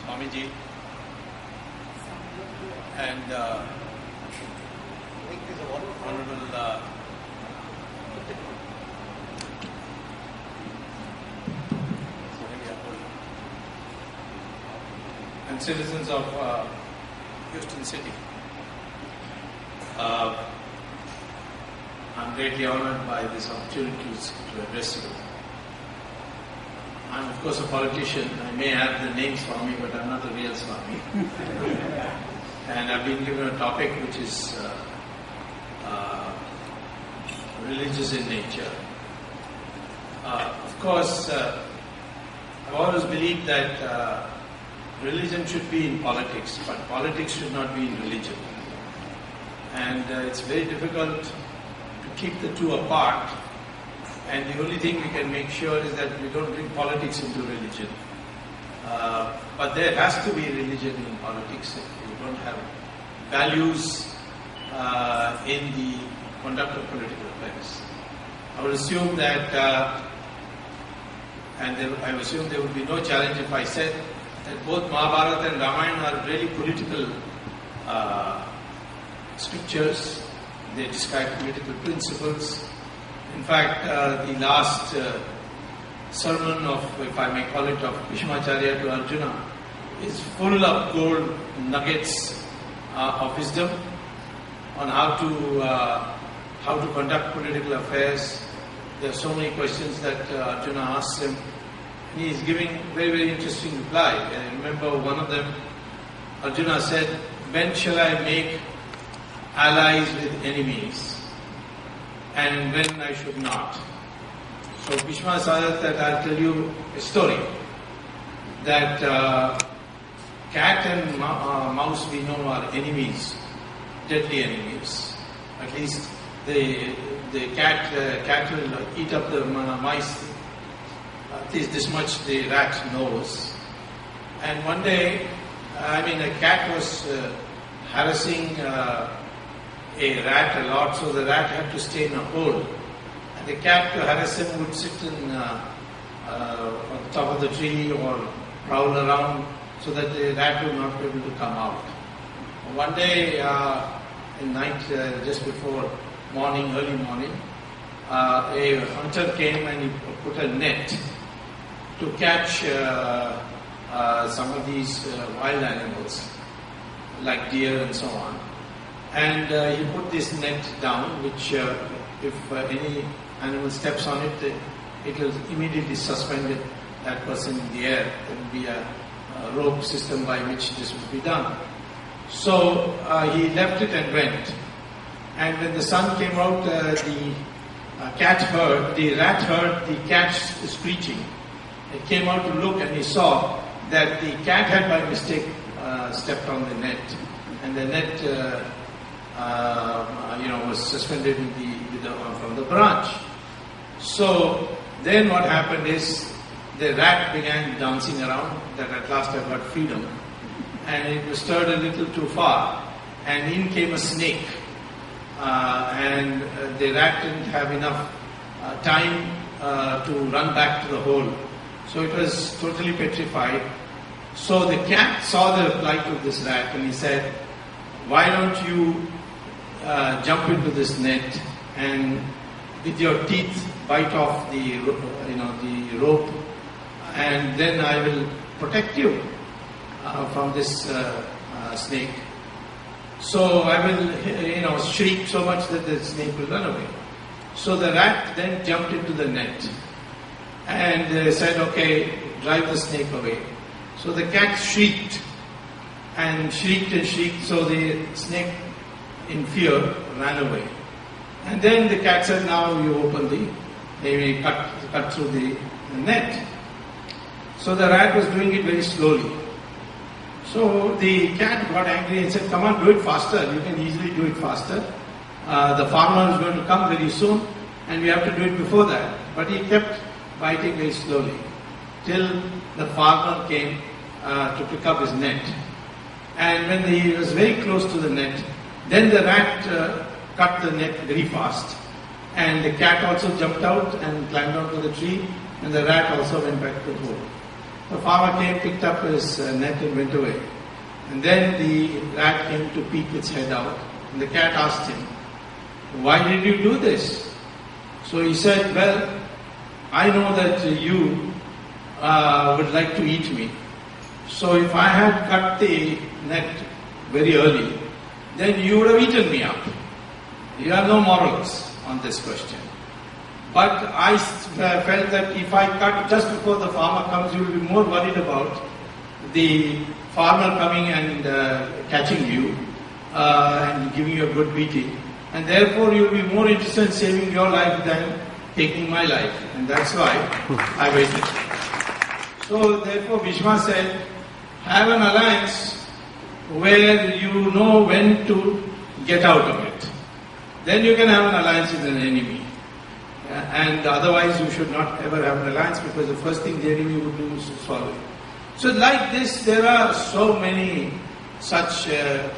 Swamiji, and Honorable and citizens of Houston City. I'm greatly honored by this opportunity to address you. I'm of course a politician. I may have the name Swami, but I'm not the real Swami. And I've been given a topic which is religious in nature. Of course, I've always believed that religion should be in politics, but politics should not be in religion. And it's very difficult to keep the two apart. And the only thing we can make sure is that we don't bring politics into religion. But there has to be religion in politics. If you don't have values in the conduct of political affairs, I would assume that, I would assume there would be no challenge if I said that both Mahabharata and Ramayana are really political scriptures. They describe political principles. In fact, the last sermon of, if I may call it, of Bhishmacharya to Arjuna is full of gold nuggets of wisdom on how to conduct political affairs. There are so many questions that Arjuna asks him. He is giving very, very interesting reply. I remember one of them, Arjuna said, "When shall I make allies with enemies? And when I should not?" So Bhishma said that I'll tell you a story. That cat and mouse we know are enemies, deadly enemies. At least the cat will eat up the mice. At least this much the rat knows. And one day, a cat was harassing a rat a lot, so the rat had to stay in a hole. And the cat, to harass him, would sit on the top of the tree or prowl around so that the rat would not be able to come out. One day, in night, just before morning, early morning, a hunter came and he put a net to catch some of these wild animals, like deer and so on. And he put this net down, which if any animal steps on it, it will immediately suspend that person in the air. There will be a rope system by which this will be done. So he left it and went. And when the sun came out, the rat heard the cat screeching. It came out to look, and he saw that the cat had by mistake stepped on the net, and the net was suspended from the branch. So then what happened is the rat began dancing around, that at last I got freedom, and it was stirred a little too far, and in came a snake, and the rat didn't have enough time to run back to the hole, so it was totally petrified. So the cat saw the plight of this rat, and he said, "Why don't you jump into this net and with your teeth bite off the rope, and then I will protect you from this snake. So I will, shriek so much that the snake will run away." So the rat then jumped into the net and said, "Okay, drive the snake away." So the cat shrieked and shrieked and shrieked, so the snake in fear ran away. And then the cat said, "Now you open maybe cut through the net." So the rat was doing it very slowly. So the cat got angry and said, "Come on, do it faster. You can easily do it faster. The farmer is going to come very soon and we have to do it before that." But he kept biting very slowly till the farmer came to pick up his net. And when he was very close to the net, then the rat cut the net very fast. And the cat also jumped out and climbed onto the tree, and the rat also went back to the hole. The farmer came, picked up his net and went away. And then the rat came to peek its head out. And the cat asked him, "Why did you do this?" So he said, "Well, I know that you would like to eat me. So if I had cut the net very early, then you would have eaten me up. You have no morals on this question. But I felt that if I cut just before the farmer comes, you will be more worried about the farmer coming and catching you and giving you a good beating. And therefore you will be more interested in saving your life than taking my life. And that's why I waited." So therefore Bhishma said, have an alliance where you know when to get out of it. Then you can have an alliance with an enemy. And otherwise you should not ever have an alliance, because the first thing the enemy would do is to swallow you. So like this, there are so many such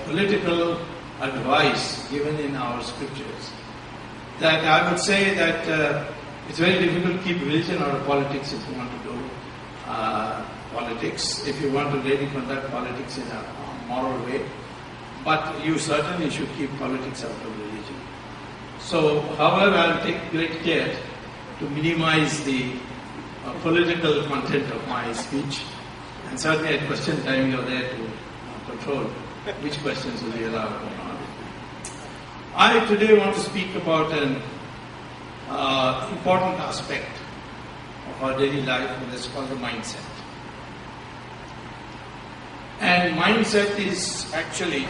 political advice given in our scriptures that I would say that it's very difficult to keep religion out of politics if you want to do politics, if you want to really conduct politics in a moral way. But you certainly should keep politics out of religion. So, however, I will take great care to minimize the political content of my speech. And certainly at question time you are there to control which questions will be allowed or not. I today want to speak about an important aspect of our daily life, and that's called the mindset. And mindset is actually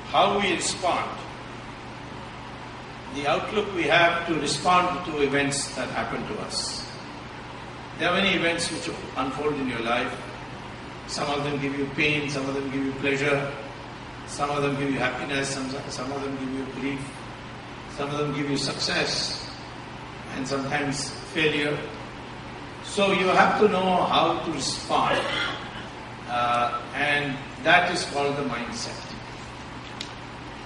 how we respond, the outlook we have to respond to events that happen to us. There are many events which unfold in your life. Some of them give you pain, some of them give you pleasure, some of them give you happiness, some of them give you grief, some of them give you success, and sometimes failure. So you have to know how to respond, and that is called the mindset.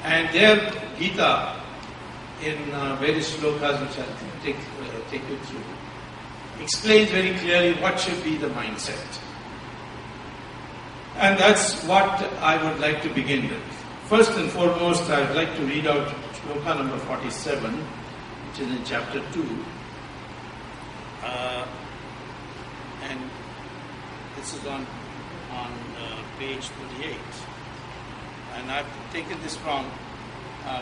And there, Gita, in various slokas which I'll take you through, explains very clearly what should be the mindset. And that's what I would like to begin with. First and foremost, I would like to read out sloka number 47, which is in chapter 2. And this is on page 28. And I've taken this from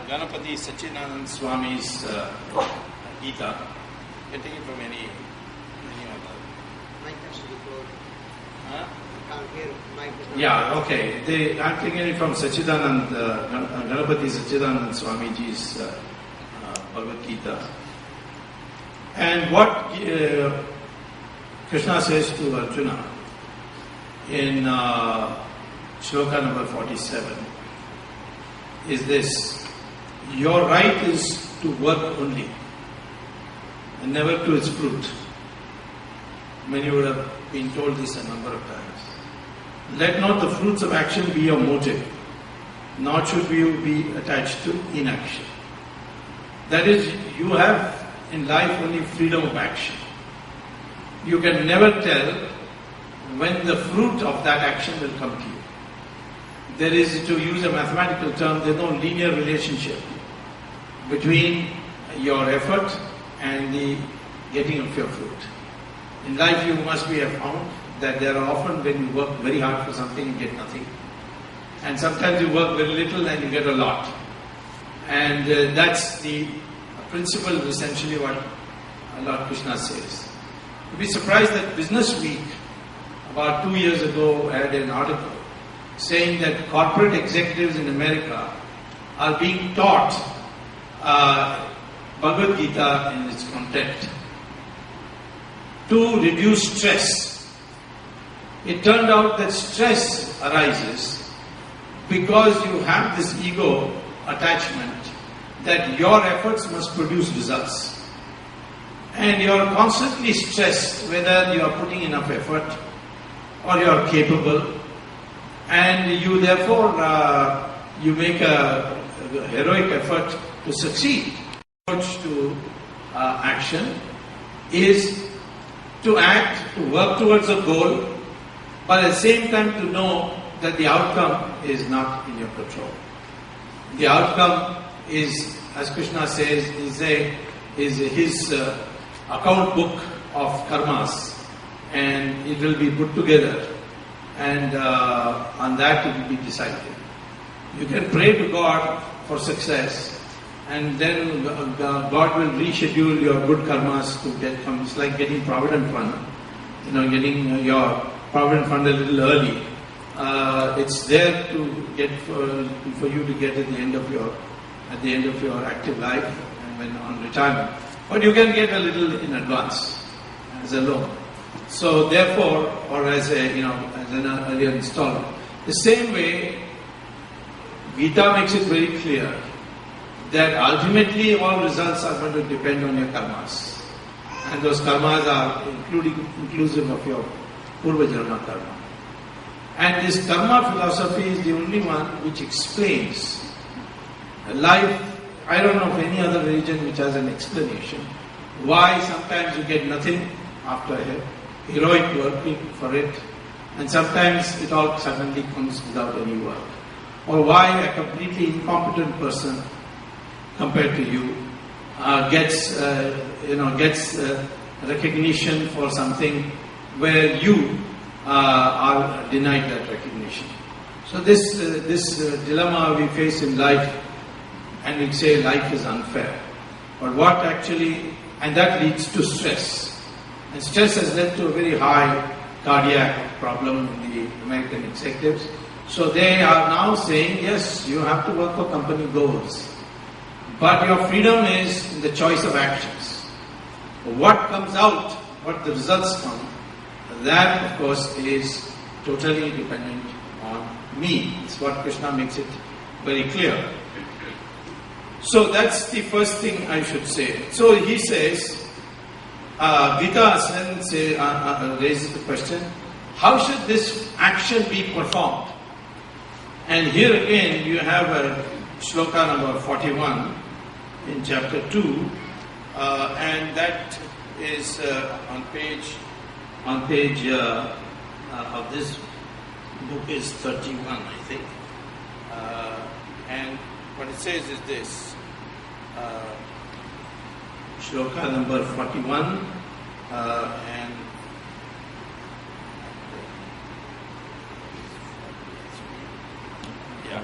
Ganapati Sachinanand Swamy's Gita. You can take it from any other. Mike has to be closed. Huh? I can't hear. Mike is not. Yeah, okay. I'm taking it from Sachidanand, Ganapati Sachinanand Swamiji's Bhagavad Gita. And what Krishna says to Arjuna in sloka number 47 is this: your right is to work only and never to its fruit. Many would have been told this a number of times. Let not the fruits of action be your motive, nor should you be attached to inaction. That is, you have in life only freedom of action. You can never tell when the fruit of that action will come to you. There is, to use a mathematical term, there is no linear relationship between your effort and the getting of your fruit. In life you must be found that there are often when you work very hard for something you get nothing. And sometimes you work very little and you get a lot. And that's the principle, essentially what Lord Krishna says. You'd be surprised that Business Week about 2 years ago had an article saying that corporate executives in America are being taught Bhagavad Gita in its content to reduce stress. It turned out that stress arises because you have this ego attachment that your efforts must produce results. And you are constantly stressed whether you are putting enough effort or you are capable, and you therefore you make a heroic effort to succeed. Approach to action is to act, to work towards a goal, but at the same time to know that the outcome is not in your control. The outcome is, as Krishna says, is his account book of karmas, and it will be put together, and on that it will be decided. You can pray to God for success, and then God will reschedule your good karmas to get from. It's like getting Provident Fund, getting your Provident Fund a little early. It's there to get for you to get at the end of your active life and when on retirement. But you can get a little in advance as a loan. So therefore, or as an earlier installment. The same way, Gita makes it very clear that ultimately all results are going to depend on your karmas. And those karmas are inclusive of your Purva Janma karma. And this karma philosophy is the only one which explains life. I don't know of any other religion which has an explanation why sometimes you get nothing after heroic working for it, and sometimes it all suddenly comes without any work. Or why a completely incompetent person compared to you gets recognition for something where you are denied that recognition. So this dilemma we face in life, and we say life is unfair. But what actually, and that leads to stress. And stress has led to a very high cardiac problem in the American executives. So they are now saying, yes, you have to work for company goals. But your freedom is in the choice of actions. What comes out, what the results come, that of course is totally dependent on me. It's what Krishna makes it very clear. So that's the first thing I should say. So he says, Gita then raises the question, how should this action be performed? And here again you have a shloka number 41 in chapter 2, and that is on page of this book is 31, I think. And what it says is this, shloka number 41, and yeah.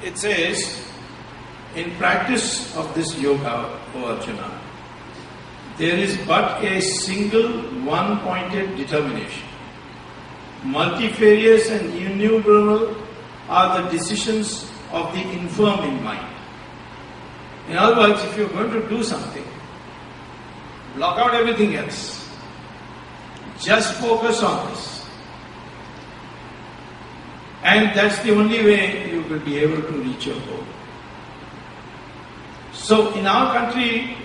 It says, in practice of this yoga, O Arjuna, there is but a single one-pointed determination. Multifarious and innumerable are the decisions of the infirm in mind. In other words, if you're going to do something, block out everything else. Just focus on this. And that's the only way you will be able to reach your goal. So in our country,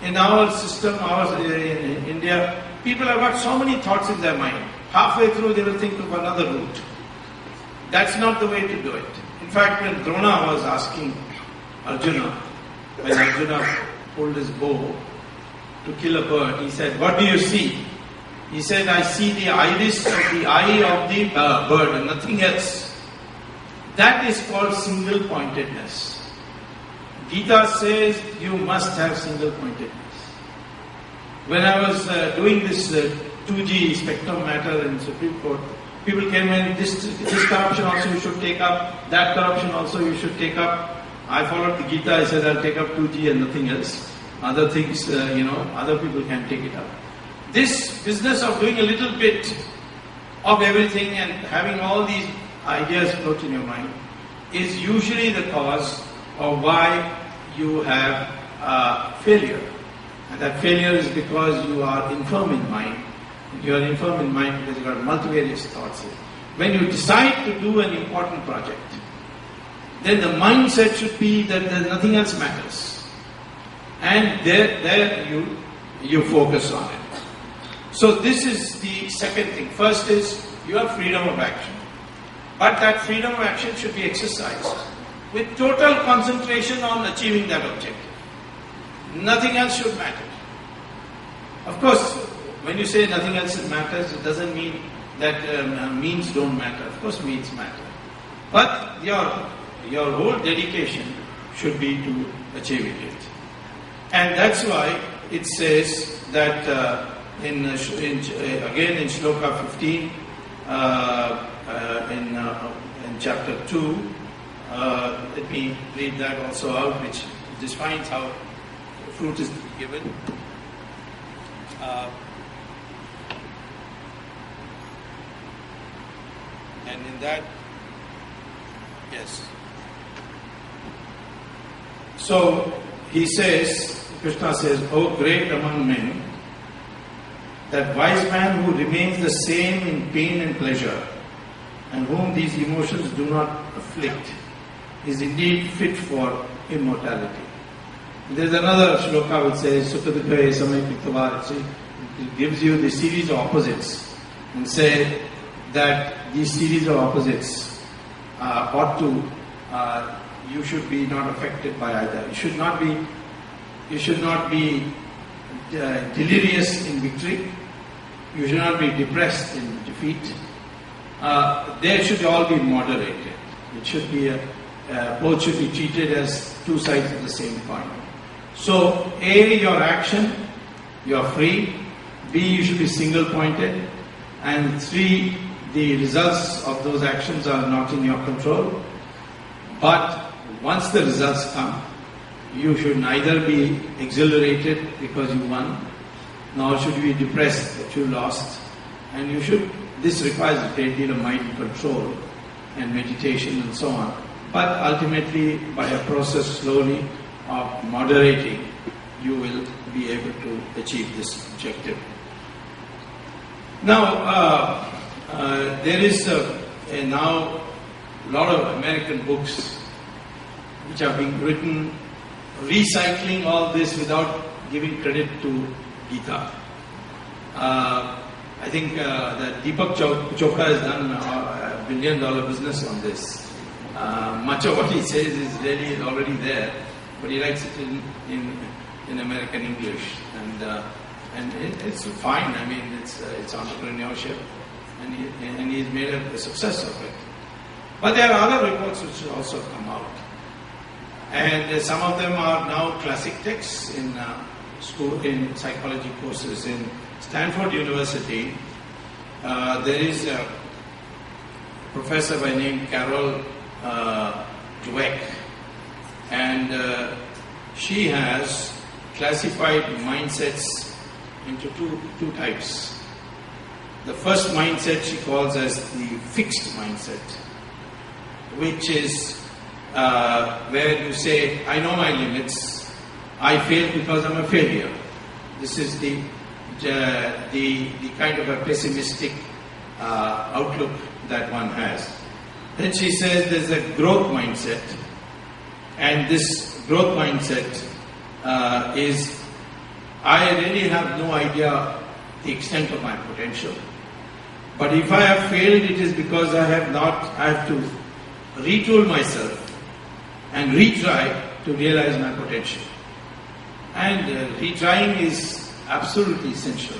in our system, in India, people have got so many thoughts in their mind. Halfway through they will think of another route. That's not the way to do it. In fact, when Drona was asking Arjuna, when Arjuna pulled his bow to kill a bird, he said, "What do you see?" He said, "I see the iris of the eye of the bird and nothing else." That is called single-pointedness. Gita says you must have single-pointedness. When I was doing this 2G spectrum matter in Supreme Court, people came in, this corruption also you should take up, that corruption also you should take up. I followed the Gita, I said I'll take up 2G and nothing else. Other things, other people can take it up. This business of doing a little bit of everything and having all these ideas float in your mind is usually the cause of why you have failure. And that failure is because you are infirm in mind. You are infirm in mind because you have multivarious thoughts. When you decide to do an important project, then the mindset should be that nothing else matters. And there you focus on it. So this is the second thing. First is You have freedom of action. But that freedom of action should be exercised with total concentration on achieving that objective. Nothing else should matter. Of course, when you say nothing else matters, it doesn't mean that means don't matter. Of course, means matter. But your whole dedication should be to achieving it. And that's why it says that again in Shloka 15, in chapter 2, let me read that also out, which defines how fruit is given. And in that, yes. So he says, Krishna says, "O great among men, that wise man who remains the same in pain and pleasure, and whom these emotions do not afflict, is indeed fit for immortality." There is another shloka which says, "Sukadukhaye samayikritava." It gives you the series of opposites and say that these series of opposites you should be not affected by either. You should not be delirious in victory. You should not be depressed in defeat. They should all be moderated. It should be both should be treated as two sides of the same coin. So, A, your action, you are free. B, you should be single-pointed. And 3, the results of those actions are not in your control. But once the results come, you should neither be exhilarated because you won, nor should you be depressed that you lost. And this requires a great deal of mind control and meditation and so on. But ultimately, by a process slowly of moderating, you will be able to achieve this objective. Now, there is now a lot of American books which are being written, recycling all this without giving credit to Gita. I think that Deepak Chopra has done a $1 billion business on this. Much of what he says is really already there, but he writes it in American English, and it's fine. I mean, it's entrepreneurship, and he's made a success of it. But there are other reports which also come out, and some of them are now classic texts in school, in psychology courses. In Stanford University, there is a professor by name Carol Dweck, and she has classified mindsets into two types. The first mindset she calls as the fixed mindset, which is where you say, I know my limits, I fail because I'm a failure. This is the kind of a pessimistic outlook that one has. Then she says there's a growth mindset, and this growth mindset is, I really have no idea the extent of my potential. But if I have failed, it is because I have to retool myself and retry to realize my potential. And retrying is absolutely essential.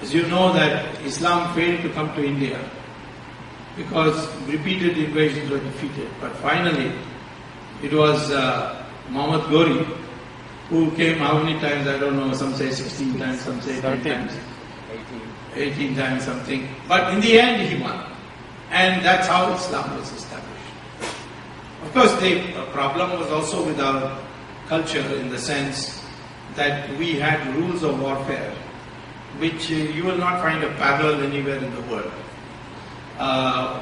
As you know that Islam failed to come to India because repeated invasions were defeated. But finally, it was Muhammad Ghori who came how many times, I don't know, some say 16 times, some say 10 times. 18 times something. But in the end he won. And that's how Islam was established. Of course, the problem was also with our culture in the sense that we had rules of warfare which you will not find a parallel anywhere in the world.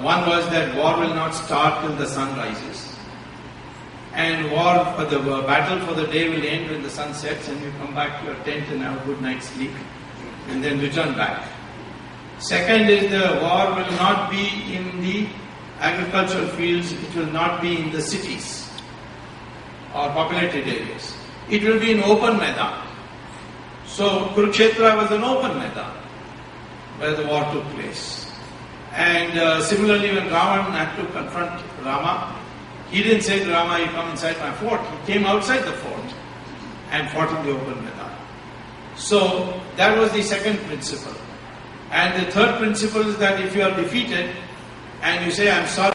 One was that war will not start till the sun rises. And the battle for the day will end when the sun sets and you come back to your tent and have a good night's sleep and then return back. Second is the war will not be in the agricultural fields, it will not be in the cities or populated areas. It will be in open Maidan. So Kurukshetra was an open Maidan where the war took place. And similarly, when Ravan had to confront Rama, he didn't say to Rama, you come inside my fort. He came outside the fort and fought in the open Maidan. So that was the second principle. And the third principle is that if you are defeated and you say, I'm sorry,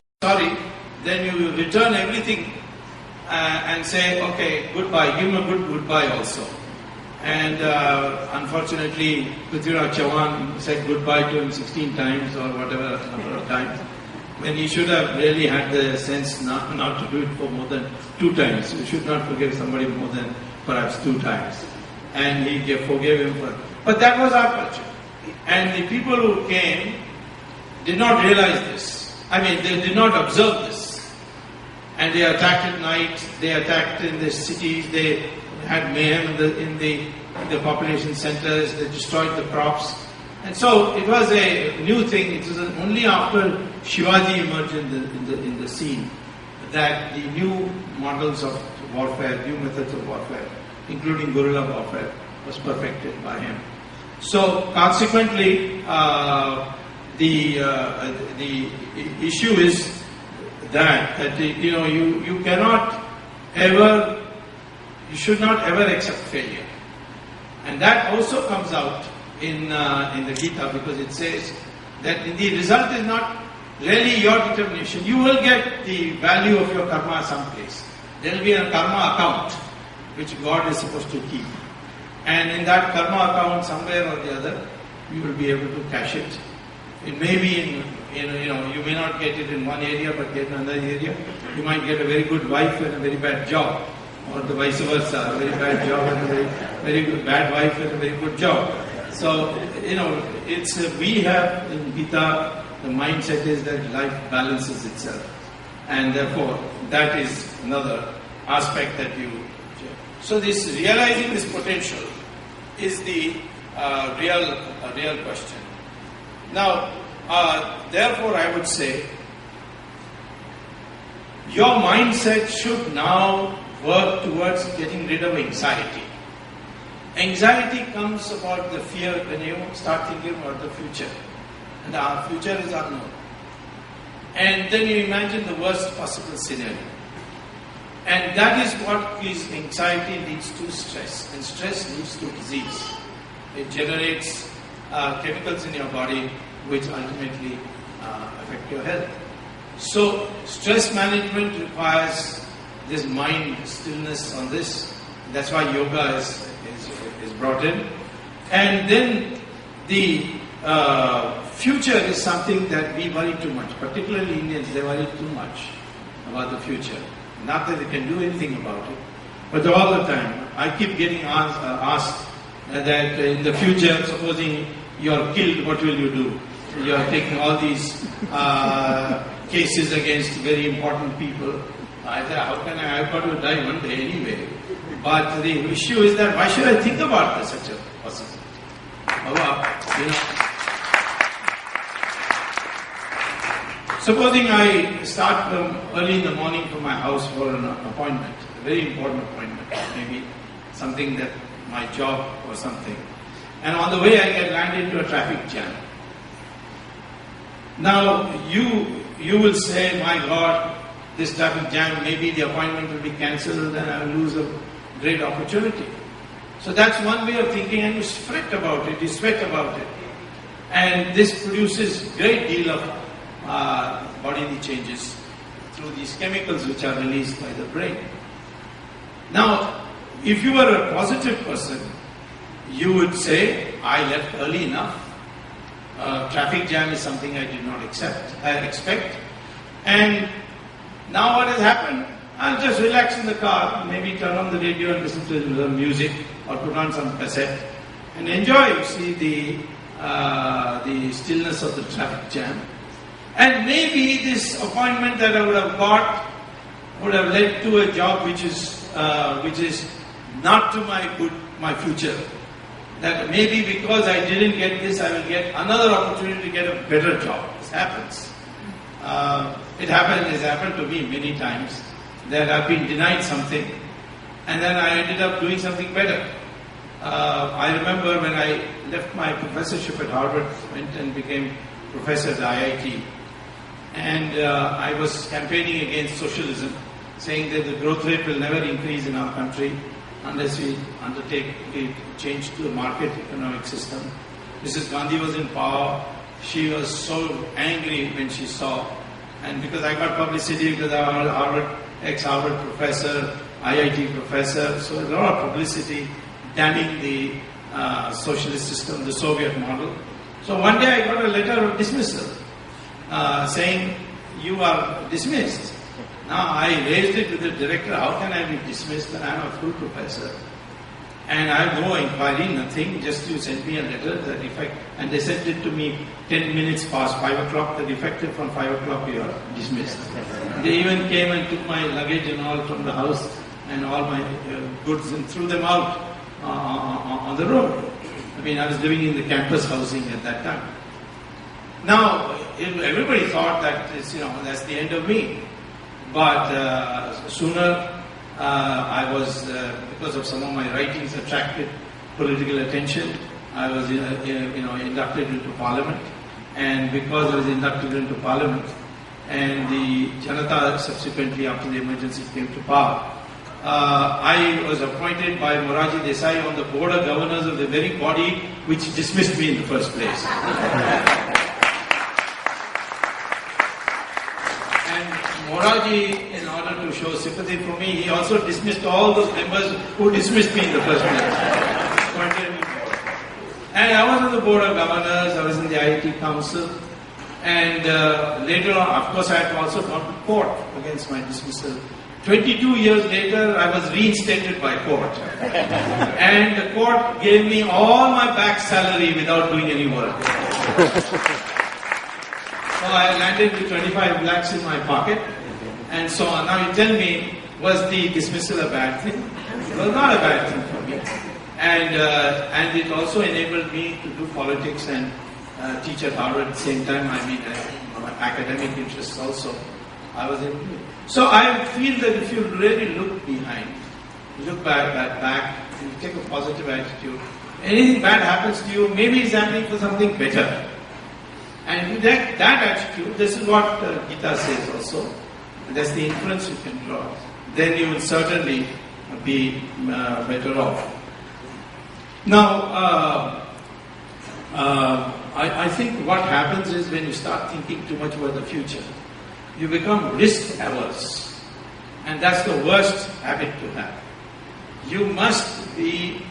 then you return everything and say, okay, goodbye, give him a good goodbye also. And unfortunately, Prithviraj Chauhan said goodbye to him 16 times or whatever number of times, when he should have really had the sense not to do it for more than 2 times. You should not forgive somebody more than perhaps 2 times. And he forgave him for... But that was our culture. And the people who came did not realize this. I mean, they did not observe this. And they attacked at night, they attacked in the cities, they had mayhem in the population centers, they destroyed the crops. And so it was a new thing. It was only after Shivaji emerged in the scene that the new models of warfare, new methods of warfare, including guerrilla warfare, was perfected by him. So consequently, the issue is that you cannot ever, you should not ever accept failure, and that also comes out in the Gita, because it says that the result is not really your determination. You will get the value of your karma someplace. There will be a karma account which God is supposed to keep, and in that karma account, somewhere or the other, you will be able to cash it. It may be you may not get it in one area, but get in another area. You might get a very good wife and a very bad job, or the vice versa, a very bad job and a very good bad wife and a very good job. So it's we have in Gita, the mindset is that life balances itself, and therefore that is another aspect that you. So this realizing this potential is the real question. Now, therefore, I would say your mindset should now work towards getting rid of anxiety. Anxiety comes about the fear when you start thinking about the future. And our future is unknown. And then you imagine the worst possible scenario. And that is what is anxiety leads to stress. And stress leads to disease. It generates chemicals in your body which ultimately affect your health. So stress management requires this mind stillness on this. That's why yoga is brought in. And then the future is something that we worry too much. Particularly Indians, they worry too much about the future. Not that they can do anything about it, but all the time. I keep getting asked that in the future, supposing you're killed, what will you do? You're taking all these cases against very important people. I said, how can I've got to die one day anyway. But the issue is that why should I think about such a possibility? Supposing I start early in the morning from my house for an appointment, a very important appointment, maybe something that my job or something, and on the way I get landed into a traffic jam. Now you will say, my God, this traffic jam, maybe the appointment will be cancelled and I will lose a great opportunity. So that's one way of thinking, and you fret about it, you sweat about it. And this produces great deal of bodily changes through these chemicals which are released by the brain. Now, if you were a positive person, you would say, I left early enough. Traffic jam is something I did not expect. And now what has happened? I'll just relax in the car, maybe turn on the radio and listen to the music, or put on some cassette and enjoy, see the stillness of the traffic jam. And maybe this appointment that I would have got would have led to a job which is not to my future. That maybe because I didn't get this, I will get another opportunity to get a better job. This happens. It has happened to me many times that I've been denied something and then I ended up doing something better. I remember when I left my professorship at Harvard, went and became professor at IIT. And I was campaigning against socialism, saying that the growth rate will never increase in our country unless we undertake a change to the market economic system. Mrs. Gandhi was in power. She was so angry when she saw, and because I got publicity because I was ex-Harvard professor, IIT professor, so a lot of publicity damning the socialist system, the Soviet model. So one day I got a letter of dismissal saying, you are dismissed. Now I raised it with the director, how can I be dismissed when I am a full professor? And I have no inquiry, nothing, just you sent me a letter that effect, and they sent it to me 10 minutes past 5 o'clock, that effective from 5 o'clock you are dismissed. They even came and took my luggage and all from the house and all my goods and threw them out on the road. I mean, I was living in the campus housing at that time. Now, everybody thought that that's the end of me. But sooner I was, because of some of my writings, attracted political attention. I was, inducted into Parliament, and because I was inducted into Parliament, and the Janata subsequently, after the emergency came to power, I was appointed by Morarji Desai on the board of governors of the very body which dismissed me in the first place. Morarji, in order to show sympathy for me, he also dismissed all those members who dismissed me in the first place. And I was on the board of governors, I was in the IIT council, and later on, of course, I had also gone to court against my dismissal. 22 years later, I was reinstated by court. And the court gave me all my back salary without doing any work. So I landed with 25 lakhs in my pocket, and so on. Now you tell me, was the dismissal a bad thing? It was not a bad thing for me. And it also enabled me to do politics and teach at Harvard at the same time. I mean, my academic interests also. I was able to do it. So I feel that if you really look behind, look back, you take a positive attitude, anything bad happens to you, maybe it's happening for something better. And with that attitude, this is what Gita says also. That's the inference you can draw. Then you will certainly be better off. Now, I think what happens is when you start thinking too much about the future, you become risk averse. And that's the worst habit to have. You must be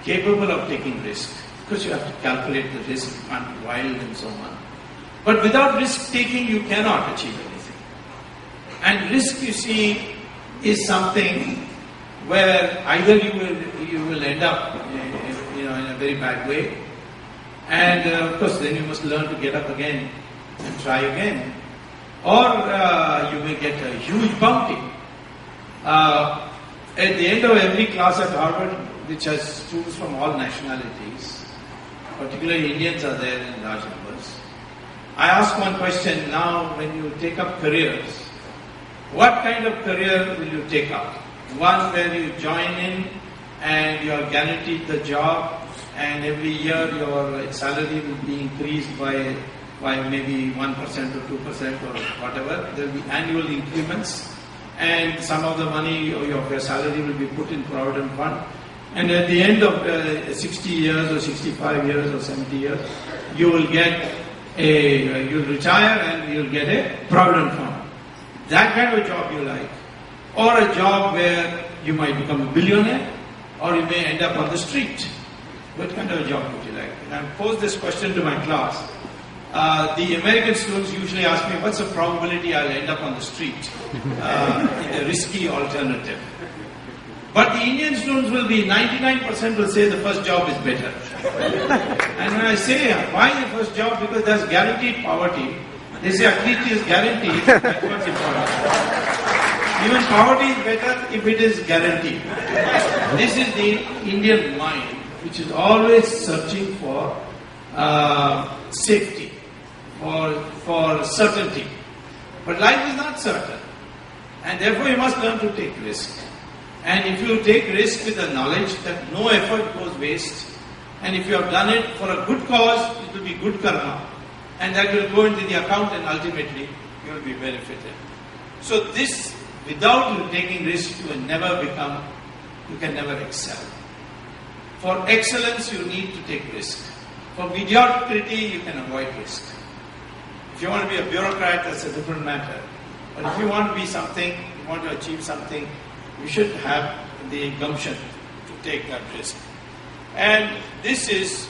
capable of taking risk, because you have to calculate the risk, you can't be wild and so on. But without risk taking, you cannot achieve anything. And risk, you see, is something where either you will end up in a very bad way, and of course then you must learn to get up again and try again, or you may get a huge bounty. At the end of every class at Harvard, which has students from all nationalities, particularly Indians are there in large numbers, I ask one question: now when you take up careers, what kind of career will you take up? One where you join in and you are guaranteed the job, and every year your salary will be increased by maybe 1% or 2% or whatever. There will be annual increments, and some of the money of your salary will be put in Provident Fund. And at the end of 60 years or 65 years or 70 years, you will get you'll retire and you'll get a Provident Fund. That kind of a job you like. Or a job where you might become a billionaire, or you may end up on the street. What kind of a job would you like? And I posed this question to my class. The American students usually ask me, what's the probability I'll end up on the street in a risky alternative? But the Indian students will be, 99% will say the first job is better. And when I say, why the first job? Because there's guaranteed poverty. They say, at least it is guaranteed. That's what's important. Even poverty is better if it is guaranteed. This is the Indian mind, which is always searching for safety, for certainty. But life is not certain. And therefore you must learn to take risk. And if you take risk with the knowledge that no effort goes waste, and if you have done it for a good cause, it will be good karma. and that will go into the account, and ultimately you will be benefited. So this, without you taking risk, you can never excel. For excellence, you need to take risk. For mediocrity, you can avoid risk. If you want to be a bureaucrat, that's a different matter. But if you want to be something, you want to achieve something, you should have the gumption to take that risk. And this is,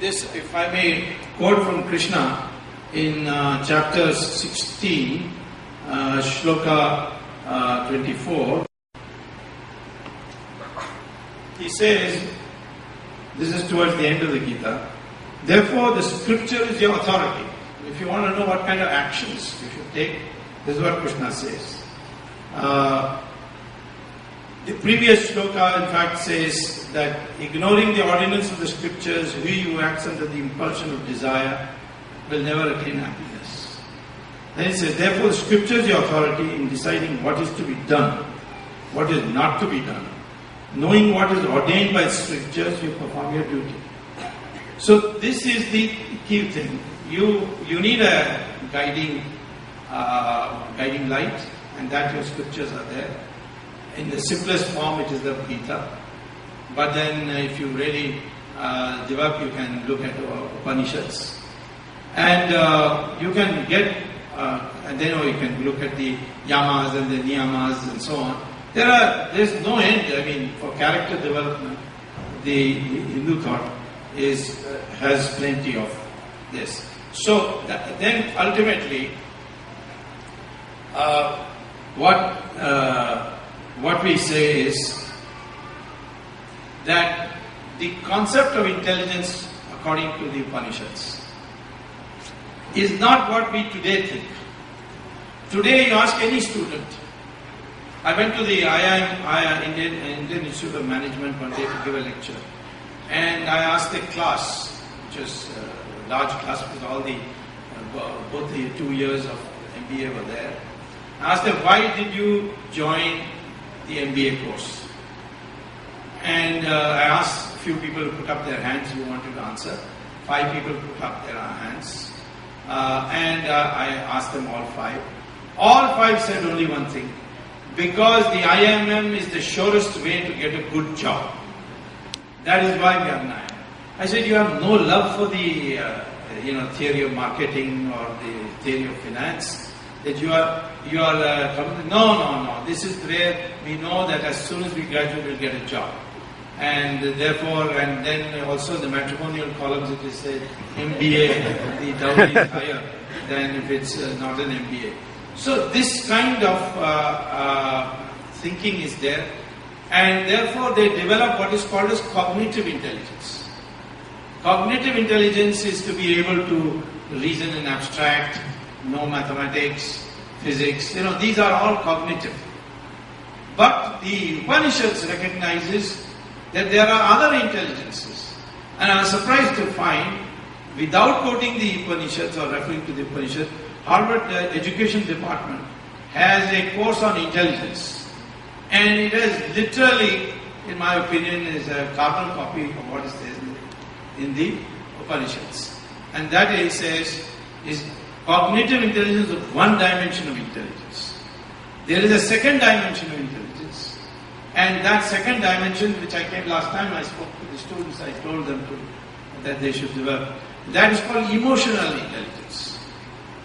this, if I may quote from Krishna in chapter 16, shloka 24, he says, this is towards the end of the Gita, therefore the scripture is your authority. If you want to know what kind of actions you should take, this is what Krishna says. The previous shloka in fact says that ignoring the ordinance of the scriptures, he who acts under the impulsion of desire will never attain happiness. Then it says, therefore the scripture is your authority in deciding what is to be done, what is not to be done. Knowing what is ordained by scriptures, you perform your duty. So this is the key thing. You need a guiding light, and that your scriptures are there. In the simplest form, it is the Gita. But then, if you really develop, you can look at Upanishads, and you can get, and then you can look at the yamas and the niyamas and so on. There's no end. I mean, for character development, the Hindu thought has plenty of this. So then ultimately, what we say is that the concept of intelligence, according to the Upanishads, is not what we today think. Today, you ask any student. I went to the Indian Institute of Management one day to give a lecture, and I asked the class, which was a large class because all the both the 2 years of MBA were there. I asked them, why did you join the MBA course? And I asked a few people to put up their hands who wanted to answer. 5 people put up their hands, and I asked them all 5. All 5 said only one thing: because the IMM is the surest way to get a good job. That is why we are IIM. I said, you have no love for the theory of marketing or the theory of finance. That you are no. This is where we know that as soon as we graduate, we'll get a job. And therefore, and then also the matrimonial columns, it is said MBA, the dowry is higher than if it's not an MBA. So this kind of thinking is there, and therefore they develop what is called as cognitive intelligence. Cognitive intelligence is to be able to reason in abstract, know mathematics, physics, these are all cognitive. But the Upanishads recognizes that there are other intelligences. And I was surprised to find, without quoting the Upanishads or referring to the Upanishads, Harvard Education Department has a course on intelligence. And it is literally, in my opinion, is a carbon copy of what is there in the Upanishads. And that it says is cognitive intelligence of one dimension of intelligence. There is a second dimension of intelligence. And that second dimension, which I came last time, I spoke to the students, I told them that they should develop. That is called emotional intelligence.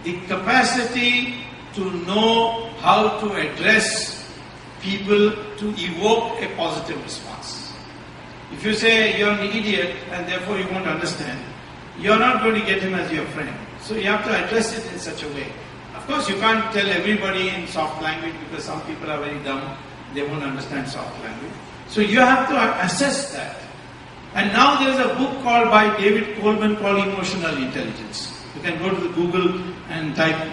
The capacity to know how to address people to evoke a positive response. If you say you're an idiot and therefore you won't understand, you're not going to get him as your friend. So you have to address it in such a way. Of course, you can't tell everybody in soft language because some people are very dumb. They won't understand soft language. So you have to assess that. And now there is a book called by David Coleman called Emotional Intelligence. You can go to the Google and type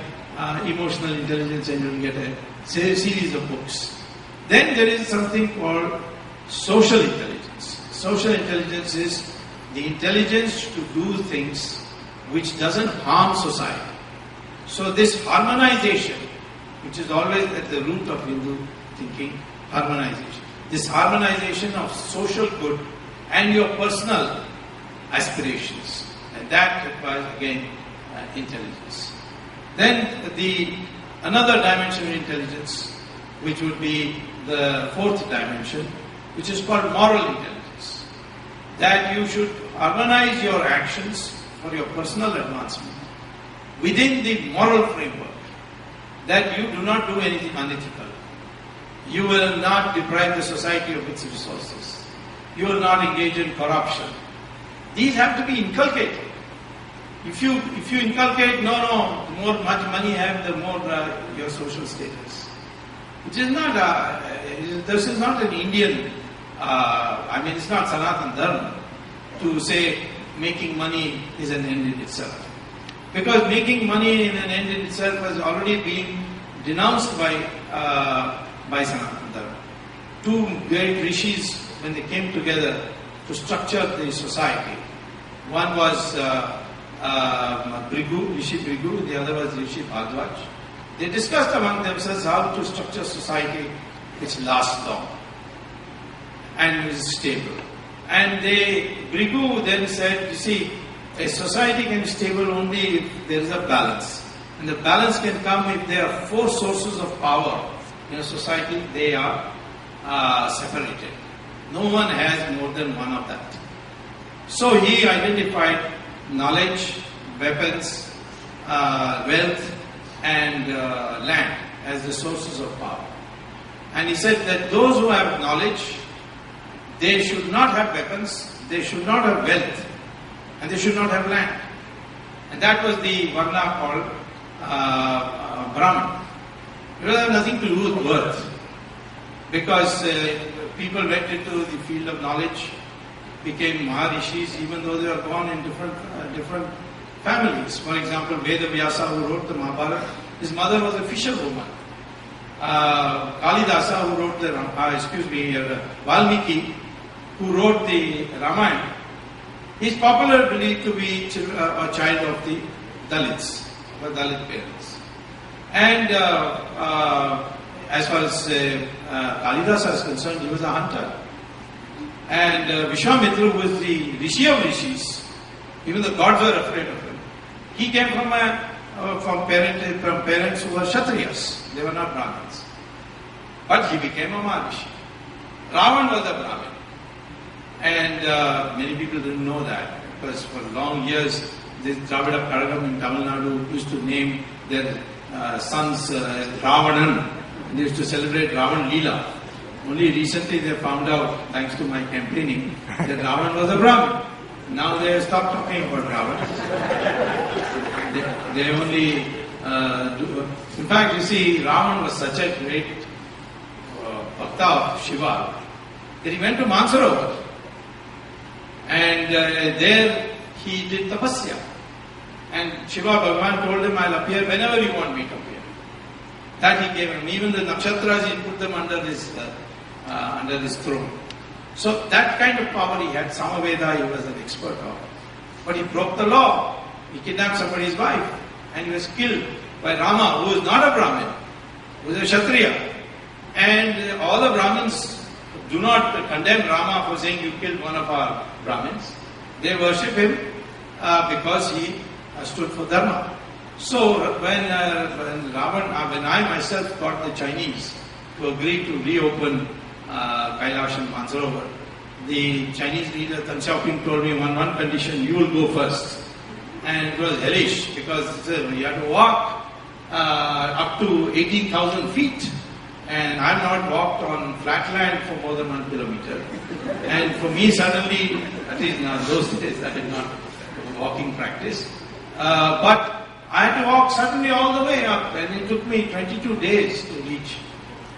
emotional intelligence and you'll get a series of books. Then there is something called social intelligence. Social intelligence is the intelligence to do things which doesn't harm society. So this harmonization, which is always at the root of Hindu thinking, harmonization. This harmonization of social good and your personal aspirations. And that requires again intelligence. Then another dimension of intelligence, which would be the fourth dimension, which is called moral intelligence. That you should organize your actions for your personal advancement within the moral framework. That you do not do anything unethical. You will not deprive the society of its resources. You will not engage in corruption. These have to be inculcated. If you inculcate, the more much money you have, the more your social status. It is not, this is not an Indian, it's not Sanatan Dharma to say making money is an end in itself. Because making money in an end in itself has already been denounced by Sanatan Dharma. Two great rishis, when they came together to structure the society, one was Rishi Brigu, the other was Rishi Bhagavad. They discussed among themselves how to structure society which lasts long and is stable. And Brigu then said, you see, a society can be stable only if there is a balance. And the balance can come if there are four sources of power in a society, they are separated. No one has more than one of that. So he identified knowledge, weapons, wealth, and land as the sources of power. And he said that those who have knowledge, they should not have weapons, they should not have wealth, and they should not have land. And that was the Varna called Brahman. It had nothing to do with birth. Because people went into the field of knowledge, became Maharishis, even though they were born in different families. For example, Veda Vyasa, who wrote the Mahabharata, his mother was a fisherwoman. Kalidasa, who wrote Valmiki, who wrote the Ramayana, is popular believed to be a child of the Dalits, of Dalit parents. And as far as Kalidasa is concerned, he was a hunter. And Vishwamitra was the Rishi of Rishis. Even the gods were afraid of him. He came from parents who were Kshatriyas. They were not Brahmins. But he became a Maharishi. Ravan was a Brahmin. And many people didn't know that, because for long years, the Dravida Kadagam in Tamil Nadu used to name their sons Ravanan. They used to celebrate Ravan Leela. Only recently they found out, thanks to my campaigning, that Ravan was a Brahmin. Now they have stopped talking about Ravan. they only in fact, you see, Ravan was such a great bhakta of Shiva that he went to Mansarovar. And there he did tapasya. And Shiva Bhagavan told him, I'll appear whenever you want me to appear. That he gave him. Even the nakshatras, he put them under his throne. So that kind of power he had. Samaveda he was an expert of. But he broke the law. He kidnapped somebody's wife. And he was killed by Rama, who was not a Brahmin, who was a Kshatriya. And all the Brahmins do not condemn Rama for saying you killed one of our Brahmins. They worship him because he stood for Dharma. So when I myself got the Chinese to agree to reopen Kailash and Mansarovar, the Chinese leader Deng Xiaoping told me on one condition, you will go first. And it was hellish because you had to walk up to 18,000 feet. And I've not walked on flat land for more than 1 kilometer. And for me suddenly, at least in those days, I did not walking practice. But I had to walk suddenly all the way up, and it took me 22 days to reach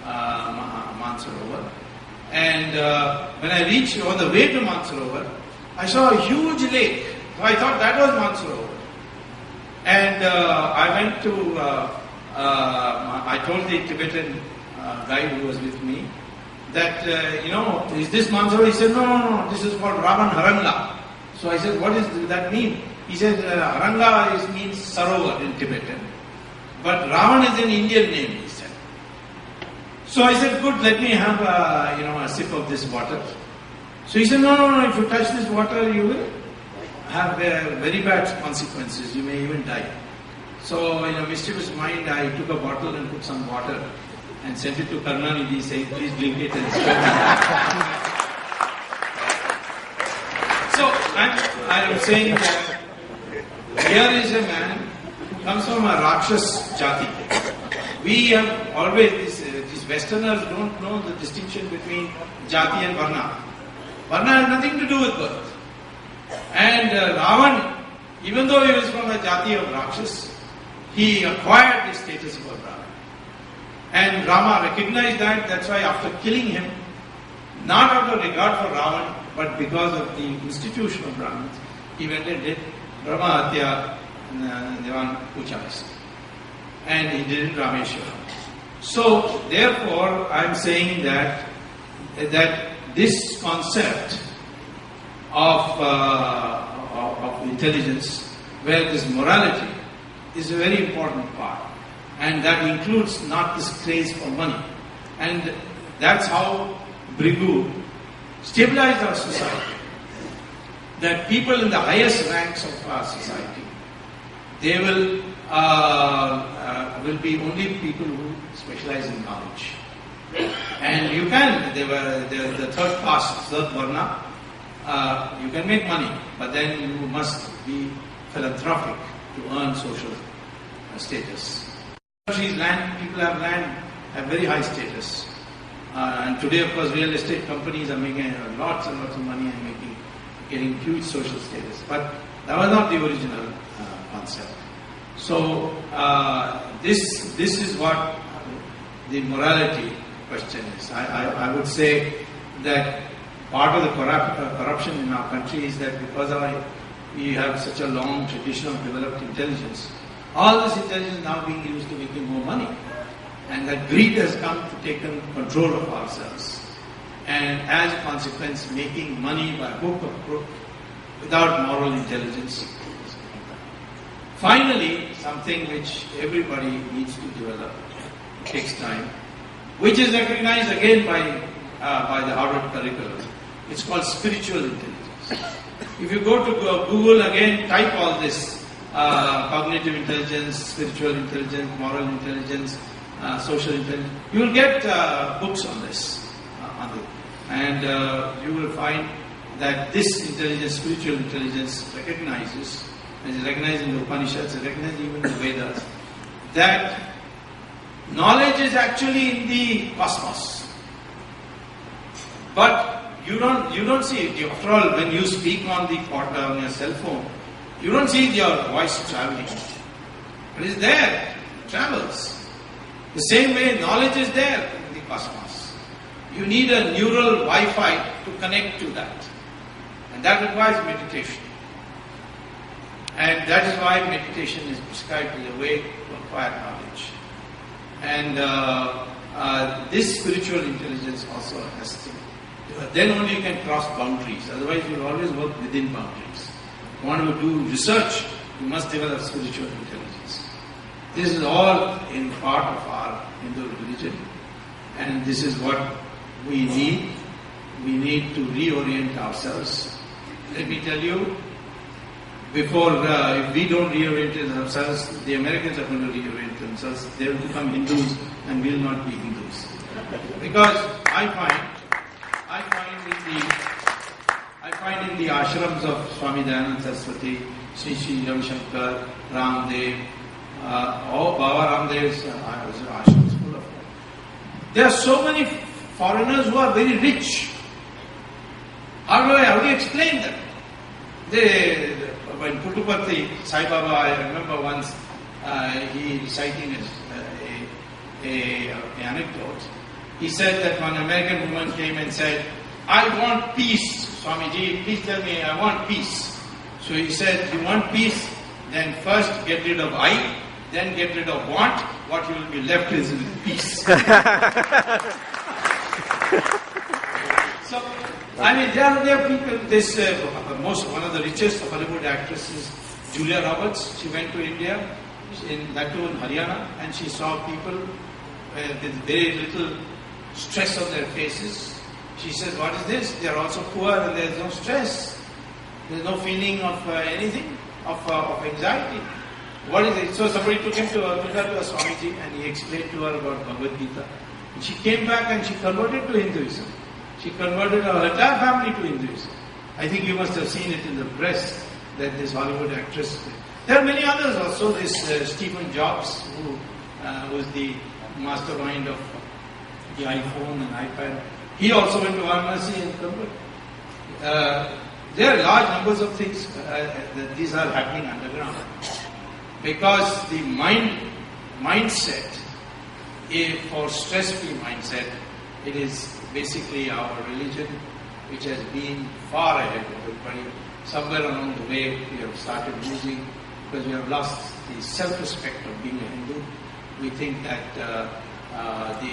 Mansarovar. And when I reached on the way to Mansarovar, I saw a huge lake. So I thought that was Mansarovar. And I went to, I told the Tibetan guy who was with me that, is this Mansarovar? He said, no, this is called Ravan Haranga. So I said, what does that mean? He said, Haranga means Sarovar in Tibetan. But Ravan is an Indian name, he said. So I said, good, let me have a sip of this water. So he said, no, if you touch this water, you will have very bad consequences. You may even die. So, in a mischievous mind, I took a bottle and put some water and sent it to Karunanidhi saying, please drink it and spare me. So, I am saying that here is a man who comes from a Rakshas jati. We have always, these Westerners don't know the distinction between jati and varna. Varna has nothing to do with birth. And Ravan, even though he was from a jati of Rakshas, he acquired the status of a Brahmin. And Rama recognized that, that's why after killing him, not out of regard for Ravan, but because of the institution of Brahmins, he went and did Brahma Hatya Devan Uchas. And he did it in Rameshwara. So, therefore, I am saying that this concept of intelligence, where this morality is a very important part, and that includes not this craze for money. And that's how Brigu stabilized our society. That people in the highest ranks of our society, they will be only people who specialize in knowledge. And you can, the third caste, third varna, you can make money, but then you must be philanthropic to earn social status. Land, people have land, have very high status. And today, of course, real estate companies are making lots and lots of money and getting huge social status. But that was not the original concept. So, this is what the morality question is. I would say that part of the corruption in our country is that because we have such a long tradition of developed intelligence, all this intelligence is now being used to making more money. And that greed has come to take control of ourselves. And as a consequence, making money by hook or crook without moral intelligence. Finally, something which everybody needs to develop, it takes time, which is recognized again by the Harvard curriculum. It's called spiritual intelligence. If you go to Google again, type all this, cognitive intelligence, spiritual intelligence, moral intelligence, social intelligence, you will get books on this. And you will find that this intelligence, spiritual intelligence, recognizes, and is recognized in the Upanishads, is recognized even in the Vedas, that knowledge is actually in the cosmos. But you don't see it. After all, when you speak on your cell phone, you don't see your voice traveling. It is there, it travels. The same way knowledge is there in the cosmos. You need a neural Wi-Fi to connect to that. And that requires meditation. And that is why meditation is prescribed as a way to acquire knowledge. And this spiritual intelligence also has to. Then only you can cross boundaries. Otherwise you will always work within boundaries. If you want to do research, you must develop spiritual intelligence. This is all in part of our Hindu religion. And this is what we need. We need to reorient ourselves. Let me tell you, before, if we don't reorient ourselves, the Americans are going to reorient themselves. They will become Hindus and we will not be Hindus. Because I find in the ashrams of Swami Dayananda Saraswati, Sri Ravi Shankar, Ramdev, Baba Ramdev's ashram is full of them. There are so many foreigners who are very rich. How do you explain them? When Puttaparthi Sai Baba, I remember once he reciting a anecdote. He said that one American woman came and said, I want peace. Swamiji, please tell me, I want peace. So he said, you want peace? Then first get rid of I, then get rid of want. What you will be left is peace. So, I mean, there are people, one of the richest of Hollywood actresses, Julia Roberts, she went to India, in Haryana, and she saw people with very little stress on their faces. She says, what is this? They are also poor and there is no stress. There's no feeling of anything, of anxiety. What is it? So somebody took him to a Swamiji and he explained to her about Bhagavad Gita. And she came back and she converted to Hinduism. She converted her entire family to Hinduism. I think you must have seen it in the press that this Hollywood actress. There are many others also. This Stephen Jobs, who was the mastermind of the iPhone and iPad. He also went to Varanasi and converted. There are large numbers of things that these are happening underground. Because the mindset, for stress-free mindset, it is basically our religion which has been far ahead of everybody. Somewhere along the way we have started losing because we have lost the self-respect of being a Hindu. We think that the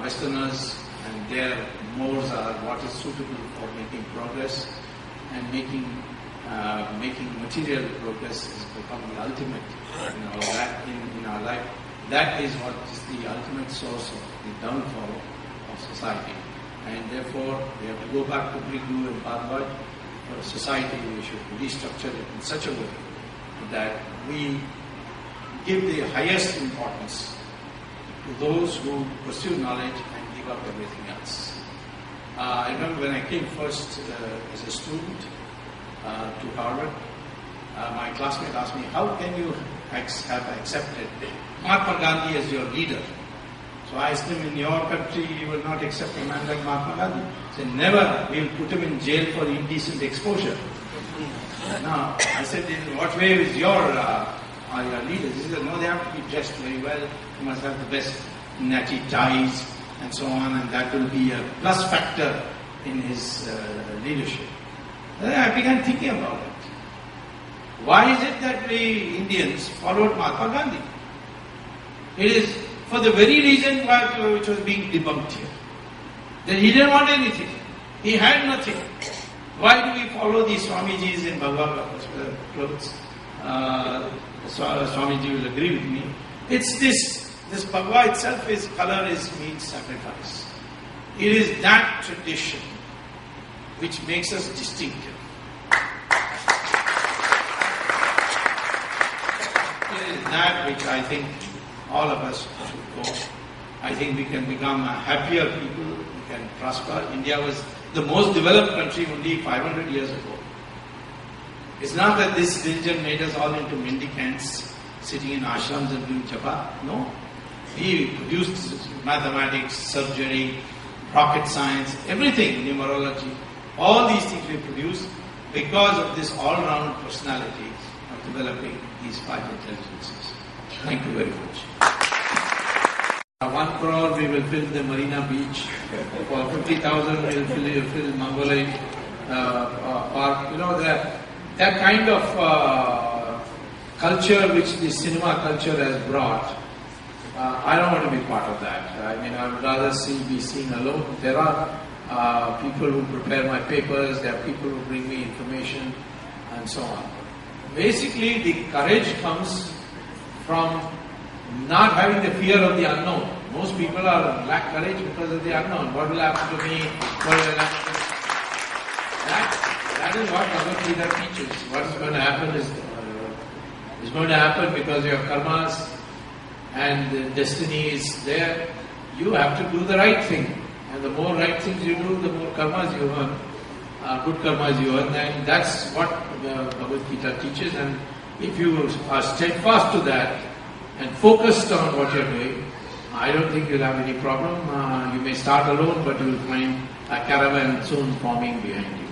Westerners and their mores are what is suitable for making progress, and making material progress has become the ultimate in our life. That is what is the ultimate source of the downfall of society. And therefore, we have to go back to Gita and Bhagavad. For society, we should restructure it in such a way that we give the highest importance to those who pursue knowledge and give up everything else. I remember when I came first as a student to Harvard, my classmate asked me, how can you have accepted Mahatma Gandhi as your leader? So I asked him, in your country you will not accept a man like Mahatma Gandhi. He said, never, we will put him in jail for indecent exposure. Now, I said, in what way is your leaders? He said, no, they have to be dressed very well, you must have the best natty ties and so on, and that will be a plus factor in his leadership. Then I began thinking about it. Why is it that we Indians followed Mahatma Gandhi? It is for the very reason which was being debunked here. That he didn't want anything. He had nothing. Why do we follow these Swamijis in Bhagavad clothes? Swamiji will agree with me. It's this Bhagavad itself, its color means sacrifice. It is that tradition which makes us distinctive. It is that which I think all of us should go. I think we can become a happier people, we can prosper. India was the most developed country only 500 years ago. It's not that this religion made us all into mendicants sitting in ashrams and doing japa. No. We produced mathematics, surgery, rocket science, everything, numerology. All these things we produced because of this all-round personality of developing these five intelligences. Thank you very much. 1 crore we will fill the Marina Beach. For 50,000 we will fill Mangolai Park. You know, that kind of culture which the cinema culture has brought, I don't want to be part of that. I mean, I would rather be seen alone. There are people who prepare my papers, there are people who bring me information and so on. Basically, the courage comes from not having the fear of the unknown. Most people lack courage because of the unknown. What will happen to me? What will happen to me? That is what Bhagavad Gita teaches. What is going to happen is going to happen because your karmas and the destiny is there. You have to do the right thing. And the more right things you do, the more karmas you earn. Good karmas you earn. And that's what Bhagavad Gita teaches. And if you are steadfast to that and focused on what you're doing, I don't think you'll have any problem. You may start alone, but you will find a caravan soon forming behind you.